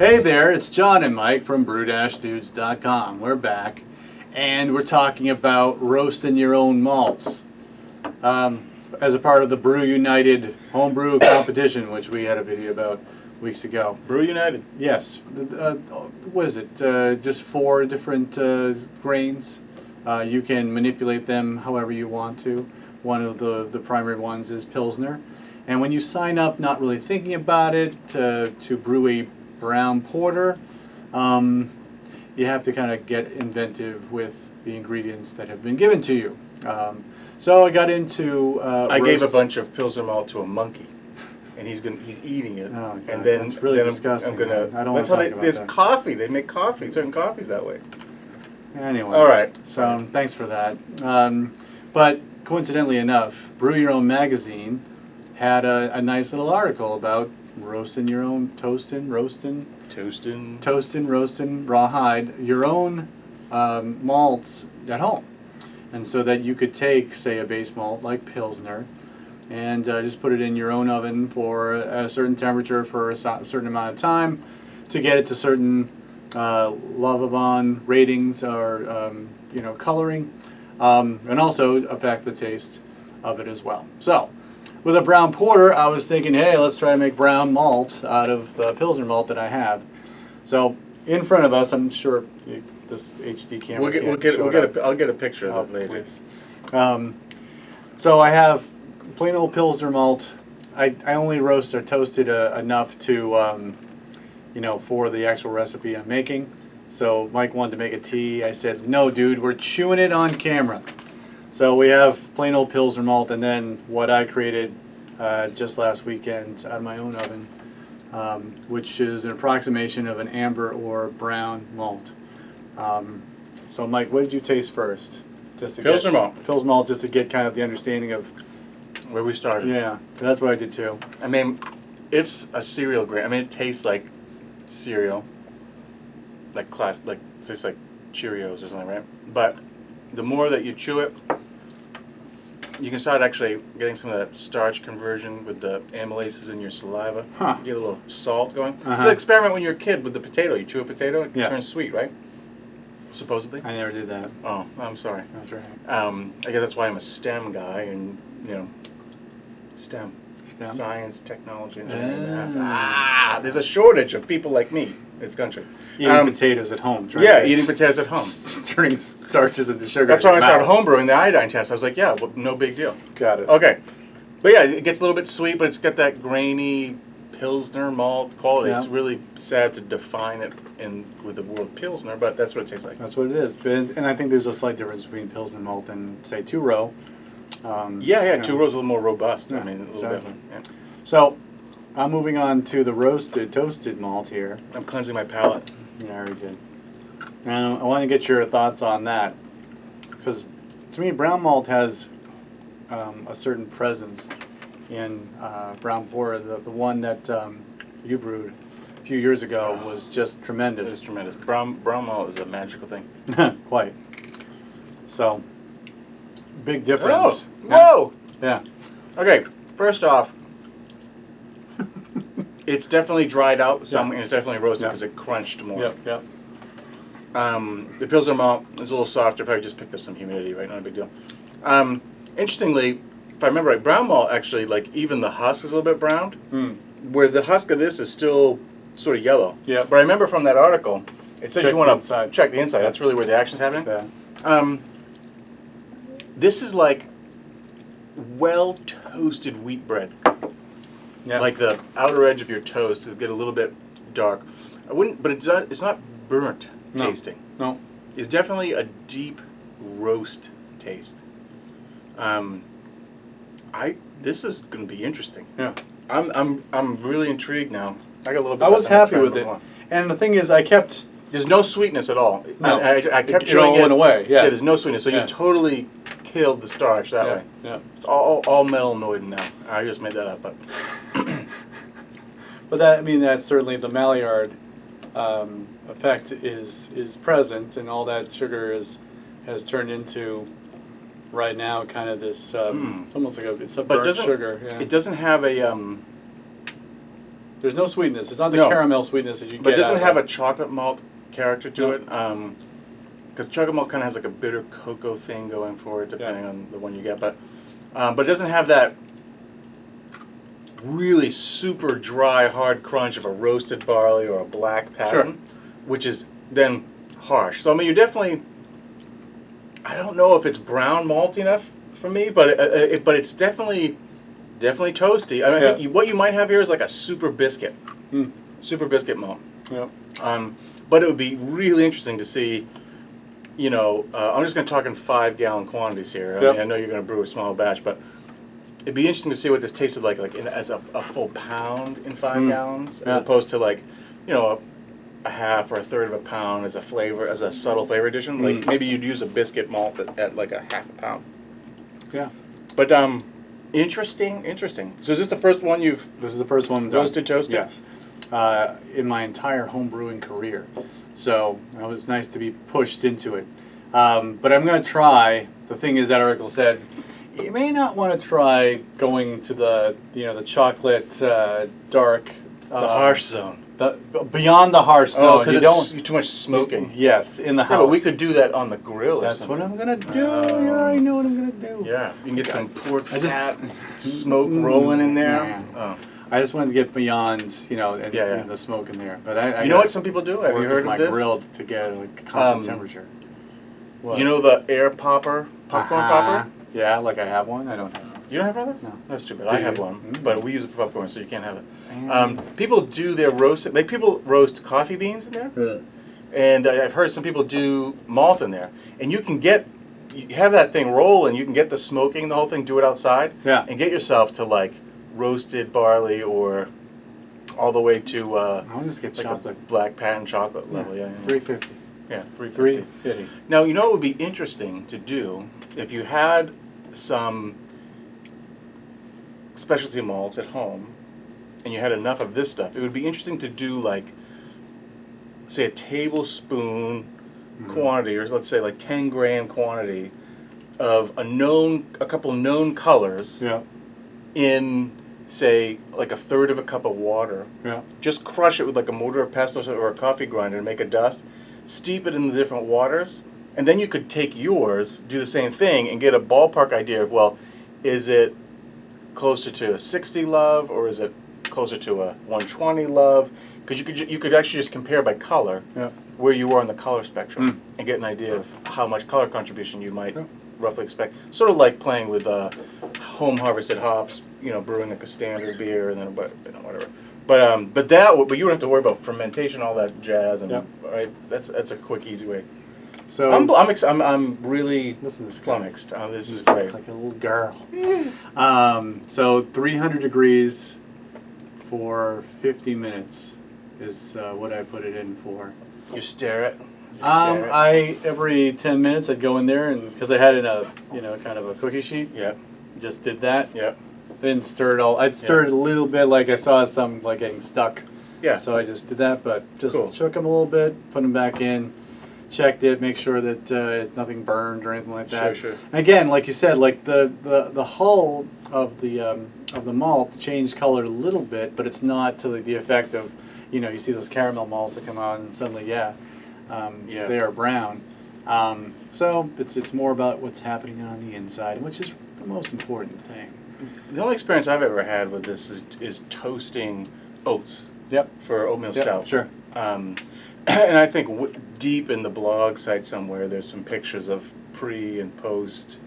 Hey there, it's John and Mike from brew-dudes.com. We're back, and we're talking about roasting your own malts as a part of the Brew United homebrew competition, which we had a video about weeks ago. Brew United? Yes. What is it? Just 4 different grains. You can manipulate them however you want to. One of the primary ones is Pilsner. And when you sign up not really thinking about it to brew a brown porter, you have to kind of get inventive with the ingredients that have been given to you. So I got into I gave a bunch of Pilsner malt to a monkey, and he's eating it. Oh, God, and then that's really then disgusting. I'm gonna. I don't that's want how to talk about there's that. coffee. They make coffee, certain coffees that way. Anyway. All right. So thanks for that. But coincidentally enough, Brew Your Own magazine had a nice little article about roasting your own, toasting, roasting, rawhide your own malts at home. And so that you could take, say, a base malt like Pilsner and just put it in your own oven for a certain temperature for a certain amount of time to get it to certain Lovavon ratings or coloring, and also affect the taste of it as well. So with a brown porter, I was thinking, hey, let's try to make brown malt out of the Pilsner malt that I have. So in front of us, I'm sure this HD camera I'll get a picture of that later. Please. So I have plain old Pilsner malt. I only roast or toasted enough to for the actual recipe I'm making. So Mike wanted to make a tea. I said, no, dude, we're chewing it on camera. So we have plain old Pilsner malt, and then what I created just last weekend out of my own oven, which is an approximation of an amber or brown malt. So Mike, what did you taste first? Pilsner malt. Pilsner malt, just to get kind of the understanding of where we started. Yeah, that's what I did too. I mean, it's a cereal grain. I mean, it tastes like cereal, like tastes like Cheerios or something, right? But the more that you chew it, you can start actually getting some of that starch conversion with the amylases in your saliva. Huh. You get a little salt going. It's an experiment when you're a kid with the potato. You chew a potato, it turns sweet, right? Supposedly. I never did that. Oh, I'm sorry. That's right. I guess that's why I'm a STEM guy, and STEM. Science, technology, engineering, math. There's a shortage of people like me in this country. Eating potatoes at home. Eating potatoes at home. Turning starches into sugar. That's why I started homebrewing the iodine test. I was like, yeah, well, no big deal. Got it. Okay. But yeah, it gets a little bit sweet, but it's got that grainy Pilsner malt quality. Yeah. It's really sad to define it with the word Pilsner, but that's what it tastes like. That's what it is. And I think there's a slight difference between Pilsner malt and, say, 2-row. 2-row's a little more robust. Yeah, I mean, a little bit. Yeah. So, I'm moving on to the toasted malt here. I'm cleansing my palate. Yeah, I already did. And I want to get your thoughts on that. Because, to me, brown malt has a certain presence in brown porter. The one that you brewed a few years ago was just tremendous. It is tremendous. Brown malt is a magical thing. Quite. So, big difference. Whoa! Yeah. Okay, first off, it's definitely dried out some, and it's definitely roasted because it crunched more. Yep. The Pilsner malt is a little softer, probably just picked up some humidity, right? Not a big deal. Interestingly, if I remember right, brown malt actually, like even the husk is a little bit browned, where the husk of this is still sort of yellow. Yeah. But I remember from that article, it says you want to check the inside. Yeah. That's really where the action's happening. Yeah. This is like well-toasted wheat bread. Yeah. Like the outer edge of your toast to get a little bit dark. But it's not burnt tasting. No. It's definitely a deep roast taste. This is going to be interesting. Yeah. I'm really intrigued now. I got a little bit. I was happy with it, and the thing is, there's no sweetness at all. No. I kept it chewing all went away. Yeah. There's no sweetness, so you totally killed the starch that way. Yeah. It's all melanoid now. I just made that up, but. But that's certainly the Maillard effect is present, and all that sugar has turned into right now kind of this. It's almost like it's a burnt sugar. Yeah. It doesn't have a There's no sweetness. It's not the No. caramel sweetness that you get. But it doesn't out have of a chocolate malt character to No. it. Because chocolate malt kind of has like a bitter cocoa thing going for it, depending on the one you get. But it doesn't have that really super dry, hard crunch of a roasted barley or a black pattern, which is then harsh. So I mean, you definitely. I don't know if it's brown malt enough for me, but it's definitely toasty. I mean, I think what you might have here is like a super biscuit, super biscuit malt. Yeah. But it would be really interesting to see. You know, I'm just going to talk in 5-gallon quantities here. I mean, I know you're going to brew a small batch, but it'd be interesting to see what this tasted like as a full pound in 5 gallons, as opposed to like, you know, a half or a third of a pound as a flavor, as a subtle flavor addition. Like maybe you'd use a biscuit malt at like a half a pound. Yeah. But interesting. So is this the first one you've? This is the first one roasted, toasted? Yes. In my entire home brewing career. So it was nice to be pushed into it. But I'm going to try. The thing is, that article said you may not want to try going to the chocolate dark. The harsh zone. Beyond the harsh zone. Oh, because it's too much smoking. Yes, in the house. Yeah, but we could do that on the grill. That's what I'm gonna do. You already know what I'm gonna do. Yeah, you can get some pork fat, smoke rolling in there. Oh. I just wanted to get beyond, and the smoke in there. But I you know what some people do? Have you heard of this? My grill to get like constant temperature. What? You know the air popper, popcorn popper? Yeah, like I have one. I don't have one. You don't have one of those? No. That's too bad. I have one, but we use it for popcorn, so you can't have it. And People do their roast. Like people roast coffee beans in there, and I've heard some people do malt in there. And you have that thing roll, and you can get the smoking, the whole thing. Do it outside, and get yourself to like roasted barley or all the way to I'll just get like chocolate. Black patent chocolate level. Yeah, 350. Yeah, 350. 350. Now you know what would be interesting to do if you had some specialty malts at home and you had enough of this stuff. It would be interesting to do like, say, a tablespoon quantity, or let's say like 10-gram quantity of a couple known colors in, say, like a third of a cup of water. Yeah. Just crush it with like a mortar or pestle or a coffee grinder and make a dust. Steep it in the different waters, and then you could take yours, do the same thing, and get a ballpark idea of, well, is it closer to a 60 love, or is it closer to a 120 love? Because you could actually just compare by color where you are on the color spectrum and get an idea of how much color contribution you might roughly expect. Sort of like playing with home harvested hops, brewing like a standard beer and then whatever. But you don't have to worry about fermentation, all that jazz, and right. That's a quick, easy way. So I'm really flummoxed. This is great. Like a little girl. So 300 degrees for 50 minutes is what I put it in for. You stare it. Every 10 minutes I'd go in there, and because I had it in a kind of a cookie sheet. Yeah. Just did that. Yeah. Didn't stir it all. I'd stir it a little bit, like I saw some like getting stuck. Yeah. So I just did that, but just shook them a little bit, put them back in, checked it, make sure that nothing burned or anything like that. Sure. And again, like you said, like the hull of the malt changed color a little bit, but it's not to the effect of, you see those caramel malts that come out and suddenly they are brown. So it's more about what's happening on the inside, which is the most important thing. The only experience I've ever had with this is toasting oats. Yep. For oatmeal stout. Sure. And I think deep in the blog site somewhere, there's some pictures of pre and post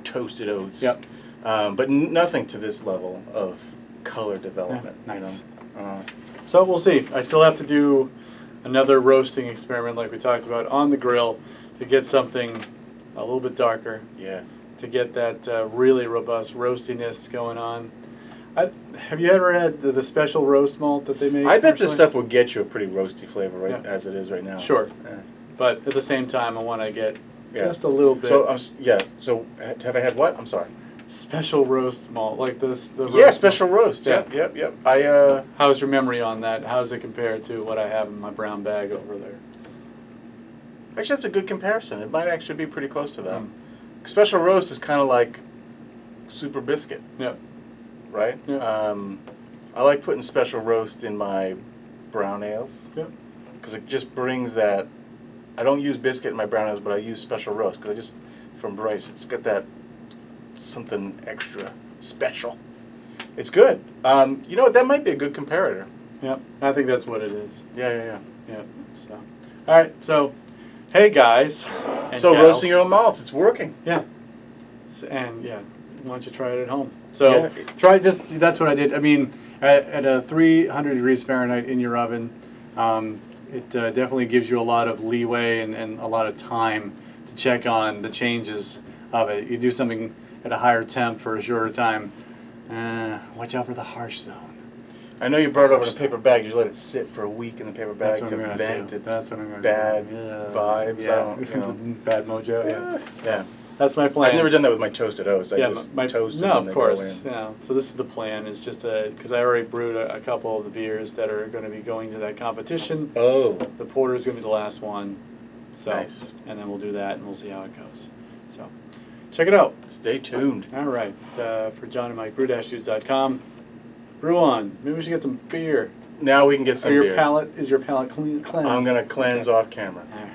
toasted oats. Yep. But nothing to this level of color development. Yeah, nice. So we'll see. I still have to do another roasting experiment, like we talked about, on the grill to get something a little bit darker. Yeah. To get that really robust roastiness going on. Have you ever had the special roast malt that they make? I bet this stuff will get you a pretty roasty flavor, right, as it is right now. Sure. Yeah. But at the same time, I want to get just a little bit. So have I had what? I'm sorry. Special roast malt, like this. Special roast. Yep. How's your memory on that? How does it compare to what I have in my brown bag over there? Actually, that's a good comparison. It might actually be pretty close to that. Special roast is kind of like super biscuit. Yep. Right? Yeah. I like putting special roast in my brown ales. Yep. Because it just brings that. I don't use biscuit in my brown ales, but I use special roast because I just from Briess. It's got that something extra special. It's good. You know what? That might be a good comparator. Yep. I think that's what it is. Yeah. Yep. So, all right. So, hey guys. And So gals. roasting your own malts, it's working. Yeah. And yeah, why don't you try it at home? So Yeah. try just. That's what I did. I mean, at a 300 degrees Fahrenheit in your oven, it definitely gives you a lot of leeway and a lot of time to check on the changes of it. You do something at a higher temp for a shorter time. Watch out for the harsh zone. I know you brought it over in a paper bag. You let it sit for a week in the paper bag That's to what I'm gonna vent do. its That's what I'm gonna bad do. vibes. Yeah. I don't, you know. Bad mojo. Yeah. Yeah. That's my plan. I've never done that with my toasted oats. I Yeah, just my toast them no, and of they course. go in. Yeah. So this is the plan. Is just because I already brewed a couple of the beers that are going to be going to that competition. Oh. The porter is going to be the last one. So, Nice. and then we'll do that and we'll see how it goes. So, check it out. Stay tuned. All right. For John and Mike, brew-dudes.com. Brew on. Maybe we should get some beer. Now we can get some Is beer. your palate cleansed? I'm going to cleanse Okay. off camera. All right.